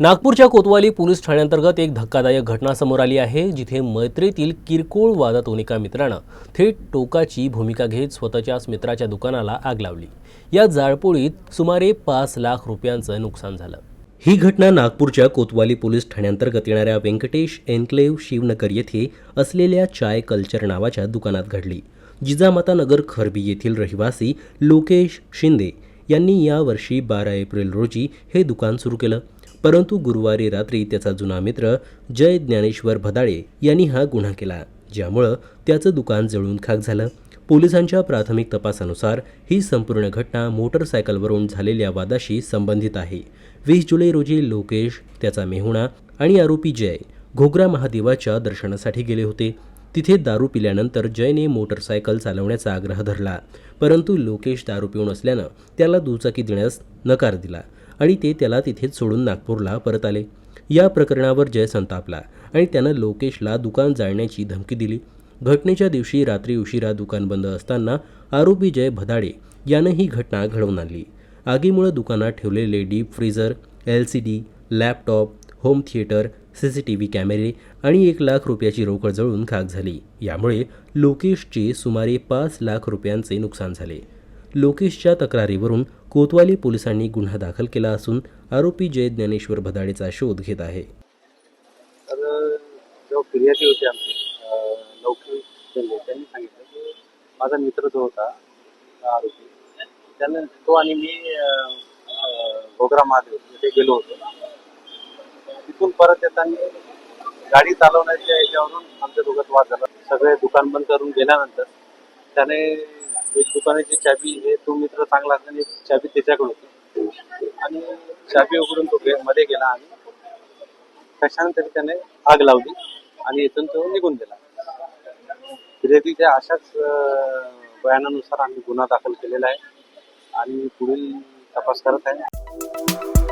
नागपूरच्या कोतवाली पोलीस ठाण्याअंतर्गत एक धक्कादायक घटना समोर आली आहे, जिथे मैत्रीतील किरकोळ वादातून एका मित्रानं थेट टोकाची भूमिका घेत स्वतःच्याच मित्राच्या दुकानाला आग लावली। या जाळपोळीत सुमारे 5 लाख रुपयांचं नुकसान झालं। ही घटना नागपूरच्या कोतवाली पोलीस ठाण्याअंतर्गत येणाऱ्या व्यंकटेश एन्क्लेव्ह शिवनगर येथे असलेल्या चाय कल्चर नावाच्या दुकानात घडली। जिजामाता नगर खरबी येथील रहिवासी लोकेश शिंदे यांनी यावर्षी 12 एप्रिल रोजी हे दुकान सुरू केलं, परंतु गुरुवारी रात्री त्याचा जुना मित्र जय ज्ञानेश्वर भदाळे यांनी हा गुन्हा केला, ज्यामुळे त्याचं दुकान जळून खाक झालं। पोलिसांच्या प्राथमिक तपासानुसार ही संपूर्ण घटना मोटरसायकलवरून झालेल्या वादाशी संबंधित आहे। 20 जुलै रोजी लोकेश, त्याचा मेहुणा आणि आरोपी जय घोगरा महादेवाच्या दर्शनासाठी गेले होते। तिथे दारू पिल्यानंतर जयने मोटरसायकल चालवण्याचा आग्रह धरला, परंतु लोकेश दारू पिऊन असल्यानं त्याला दुचाकी देण्यास नकार दिला आणि ते त्याला तिथेच सोडून नागपूरला परत आले। या प्रकरणावर जय संतापला आणि त्यानं लोकेशला दुकान जाळण्याची धमकी दिली। घटनेच्या दिवशी रात्री उशिरा दुकान बंद असताना आरोपी जय भदाळे यानं ही घटना घडवून आणली। आगीमुळे दुकानात ठेवलेले deep freezer, LCD, laptop, home theatre, CCTV कॅमेरे आणि 1 लाख रुपयाची रोकड जळून खाक झाली। यामुळे लोकेशचे सुमारे 5 लाख रुपयांचे नुकसान झाले। लोकेशच्या तक्रारीवरून कोतवाली पोलिसांनी गुन्हा दाखल केला असून आरोपी जय ज्ञानेश्वर भदाळेचा शोध घेत आहे। तर जो फिर्यादी होते आमचे लौकिक त्यांनी सांगितलं की माझा मित्र जो होता आरोपी, त्यानं तो आणि मी घोगरा महादेव तिथे गेलो होतो। तिथून परत येताना गाडी चालवण्याच्या याच्यावरून आमच्या दोघात वाद झाला। सगळे दुकान बंद करून गेल्यानंतर त्याने एक दुकानाची चाबी, हे तो मित्र चांगला असल्याने चाबी त्याच्याकडे होती आणि चाबी उघडून तो मध्ये गेला आणि कशाने तरी त्याने आग लावली आणि इथून तो निघून गेला। फिर्यादीच्या अशाच बयानानुसार आम्ही गुन्हा दाखल केलेला आहे आणि पुढील तपास करत आहे।